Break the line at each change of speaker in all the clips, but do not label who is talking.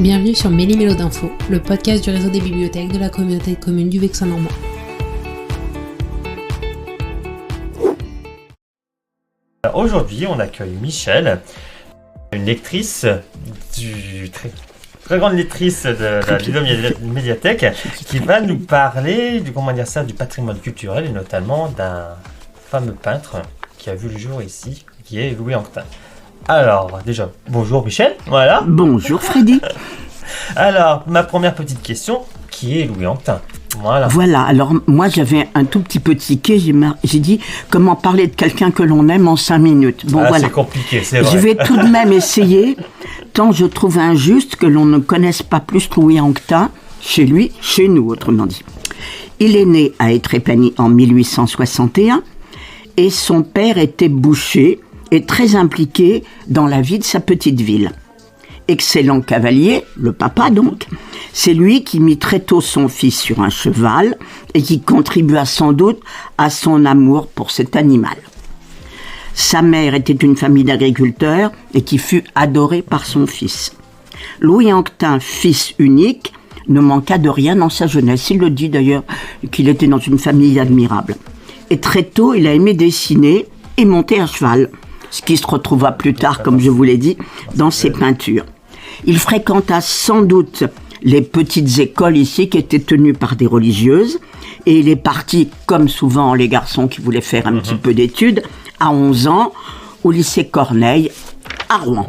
Bienvenue sur Méli-Mélo d'Info, le podcast du réseau des bibliothèques de la communauté de communes du Vexin normand.
Aujourd'hui, on accueille Michel, une lectrice, très grande lectrice de la bibliomédiathèque, qui va nous parler du patrimoine culturel et notamment d'un fameux peintre qui a vu le jour ici, qui est Louis Anquetin. Alors, déjà, bonjour Michel, voilà.
Bonjour Freddy.
Alors, ma première petite question, qui est Louis Anquetin ?
Voilà, alors moi j'avais un tout petit peu tiqué, j'ai dit comment parler de quelqu'un que l'on aime en 5 minutes. Bon, voilà.
C'est compliqué, c'est vrai.
Je vais tout de même essayer, tant je trouve injuste que l'on ne connaisse pas plus Louis Anquetin chez lui, chez nous autrement dit. Il est né à Étrépagny en 1861 et son père était boucher et très impliqué dans la vie de sa petite ville. Excellent cavalier, le papa donc, c'est lui qui mit très tôt son fils sur un cheval et qui contribua sans doute à son amour pour cet animal. Sa mère était une famille d'agriculteurs et qui fut adorée par son fils. Louis Anquetin, fils unique, ne manqua de rien dans sa jeunesse. Il le dit d'ailleurs qu'il était dans une famille admirable. Et très tôt, il a aimé dessiner et monter à cheval, ce qui se retrouva plus tard, comme je vous l'ai dit, dans ses peintures. Il fréquenta sans doute les petites écoles ici qui étaient tenues par des religieuses et il est parti, comme souvent les garçons qui voulaient faire un petit peu d'études, à 11 ans, au lycée Corneille, à Rouen.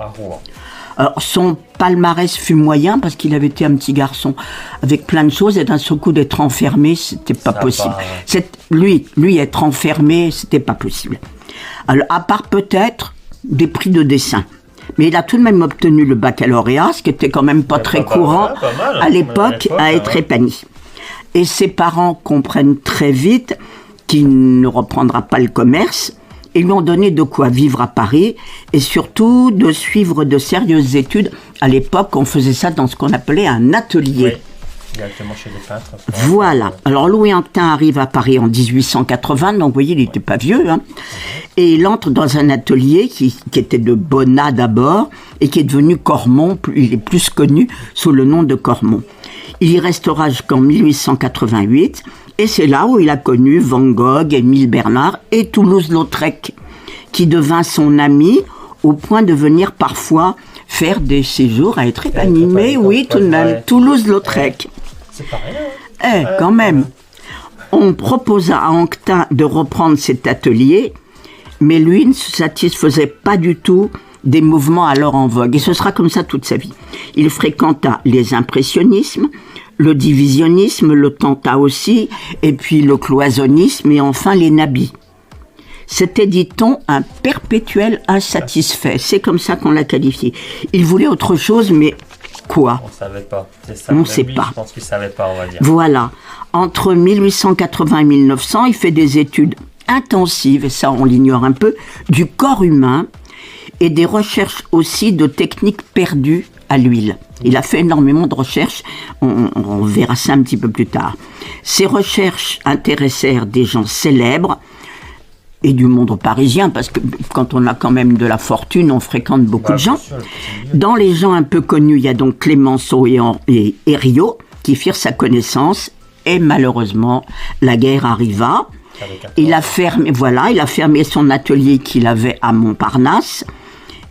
Alors, son palmarès fut moyen parce qu'il avait été un petit garçon avec plein de choses et d'un seul coup d'être enfermé, c'était pas possible. Lui être enfermé, c'était pas possible. Alors, à part peut-être des prix de dessin. Mais il a tout de même obtenu le baccalauréat, ce qui était quand même pas très courant à l'époque à Étrépagny. Et ses parents comprennent très vite qu'il ne reprendra pas le commerce et lui ont donné de quoi vivre à Paris et surtout de suivre de sérieuses études. À l'époque, on faisait ça dans ce qu'on appelait un atelier.
Oui. Directement chez les peintres.
Voilà. Alors Louis Anquetin arrive à Paris en 1880, donc vous voyez, il n'était pas vieux. Et il entre dans un atelier qui était de Bonnat d'abord et qui est devenu Cormon. Il est plus connu sous le nom de Cormon. Il y restera jusqu'en 1888 et c'est là où il a connu Van Gogh, Émile Bernard et Toulouse-Lautrec, qui devint son ami au point de venir parfois faire des séjours à Étrépagny. Mais oui, tout de même, Toulouse-Lautrec.
C'est pas rien.
Quand même. On proposa à Anquetin de reprendre cet atelier, mais lui ne se satisfaisait pas du tout des mouvements alors en vogue. Et ce sera comme ça toute sa vie. Il fréquenta les impressionnismes, le divisionnisme, le tenta aussi, et puis le cloisonnisme, et enfin les nabis. C'était, dit-on, un perpétuel insatisfait. C'est comme ça qu'on l'a qualifié. Il voulait autre chose, mais quoi ?
On ne savait pas. C'est ça.
On ne sait pas.
Je pense qu'il ne savait pas, on va dire.
Voilà. Entre 1880 et 1900, il fait des études intensives, et ça on l'ignore un peu, du corps humain et des recherches aussi de techniques perdues à l'huile. Il a fait énormément de recherches, on verra ça un petit peu plus tard. Ces recherches intéressèrent des gens célèbres et du monde parisien, parce que quand on a quand même de la fortune, on fréquente beaucoup de gens. Sûr, dans les gens un peu connus, il y a donc Clémenceau et Henriot, qui firent sa connaissance, et malheureusement, la guerre arriva. Il a fermé son atelier qu'il avait à Montparnasse,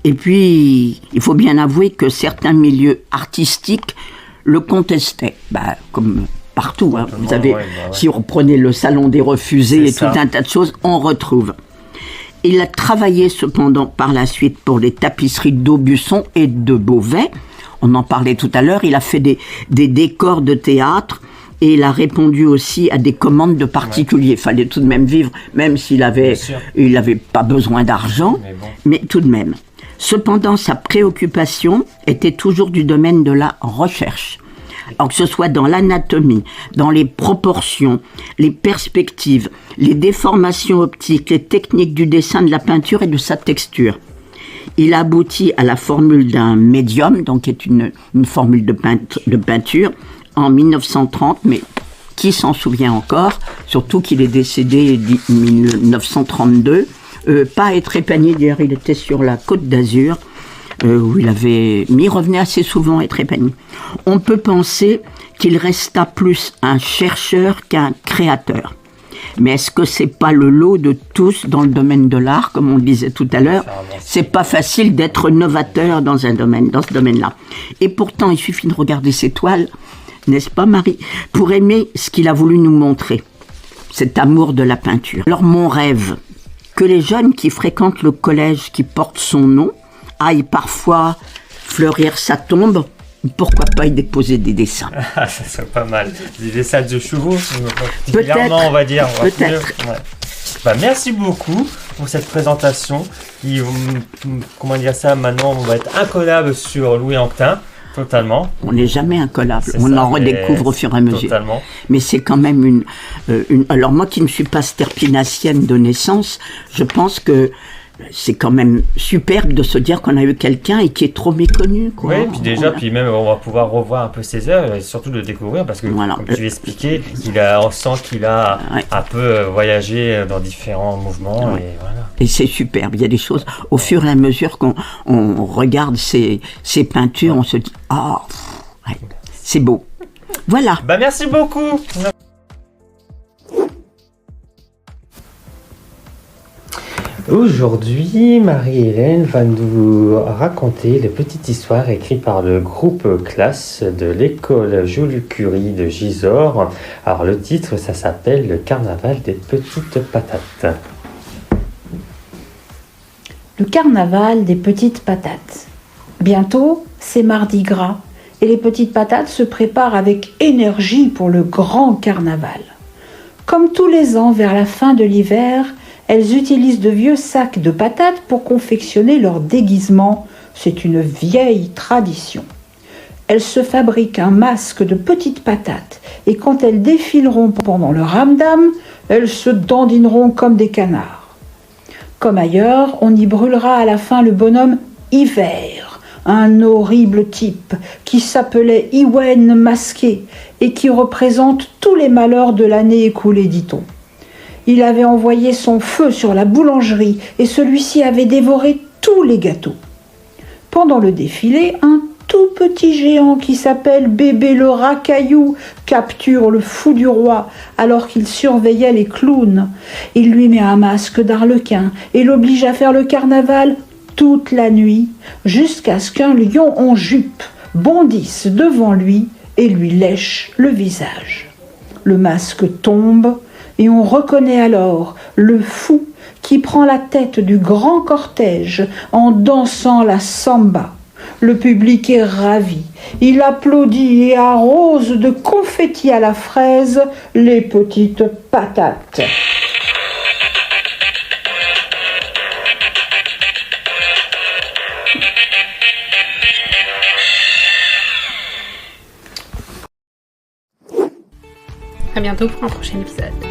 et puis, il faut bien avouer que certains milieux artistiques le contestaient, comme partout. Vous avez, si vous reprenez le salon des refusés et tout un tas de choses, on retrouve. Il a travaillé cependant par la suite pour les tapisseries d'Aubusson et de Beauvais. On en parlait tout à l'heure. Il a fait des décors de théâtre et il a répondu aussi à des commandes de particuliers. Il fallait tout de même vivre, même s'il n'avait pas besoin d'argent, mais tout de même. Cependant, sa préoccupation était toujours du domaine de la recherche. Alors que ce soit dans l'anatomie, dans les proportions, les perspectives, les déformations optiques, les techniques du dessin, de la peinture et de sa texture. Il aboutit à la formule d'un médium, donc qui est une formule de peinture, en 1930, mais qui s'en souvient encore, surtout qu'il est décédé en 1932, pas à Étrépagny, d'ailleurs il était sur la Côte d'Azur, où il revenait assez souvent être épanoui. On peut penser qu'il resta plus un chercheur qu'un créateur. Mais est-ce que c'est pas le lot de tous dans le domaine de l'art, comme on le disait tout à l'heure? C'est pas facile d'être novateur dans ce domaine-là. Et pourtant, il suffit de regarder ses toiles, n'est-ce pas, Marie, pour aimer ce qu'il a voulu nous montrer, cet amour de la peinture. Alors, mon rêve, que les jeunes qui fréquentent le collège qui porte son nom aillent parfois fleurir sa tombe. Pourquoi pas y déposer des dessins?
Ah, ça serait pas mal. Des dessins de chevaux, particulièrement, on va dire.
Peut-être.
Ouais. Merci beaucoup pour cette présentation. Comment dire ça, maintenant, on va être incollable sur Louis Anquetin. Totalement.
On n'est jamais incollable. On en redécouvre au fur et à mesure.
Totalement.
Mais c'est quand même alors moi qui ne suis pas sterpinassienne de naissance, je pense que c'est quand même superbe de se dire qu'on a eu quelqu'un et qui est trop méconnu.
Oui, puis déjà, puis même on va pouvoir revoir un peu ses œuvres et surtout le découvrir parce que, comme tu l'expliquais, on sent qu'il a un peu voyagé dans différents mouvements. Et voilà.
Et c'est superbe. Il y a des choses, au fur et à mesure qu'on regarde ces peintures, on se dit « Ah, c'est beau ». Voilà.
Merci beaucoup. Aujourd'hui, Marie-Hélène va nous raconter les petites histoires écrites par le groupe classe de l'école Joliot-Curie de Gisors. Alors le titre, ça s'appelle « Le carnaval des petites patates ».
Le carnaval des petites patates. Bientôt, c'est Mardi Gras et les petites patates se préparent avec énergie pour le grand carnaval. Comme tous les ans, vers la fin de l'hiver, elles utilisent de vieux sacs de patates pour confectionner leur déguisement. C'est une vieille tradition. Elles se fabriquent un masque de petites patates et quand elles défileront pendant le ramdam, elles se dandineront comme des canards. Comme ailleurs, on y brûlera à la fin le bonhomme Hiver, un horrible type qui s'appelait Iwen masqué et qui représente tous les malheurs de l'année écoulée, dit-on. Il avait envoyé son feu sur la boulangerie et celui-ci avait dévoré tous les gâteaux. Pendant le défilé, un tout petit géant qui s'appelle Bébé le Racaillou capture le fou du roi alors qu'il surveillait les clowns. Il lui met un masque d'arlequin et l'oblige à faire le carnaval toute la nuit jusqu'à ce qu'un lion en jupe bondisse devant lui et lui lèche le visage. Le masque tombe et on reconnaît alors le fou qui prend la tête du grand cortège en dansant la samba. Le public est ravi, il applaudit et arrose de confettis à la fraise les petites patates.
À bientôt pour un prochain épisode.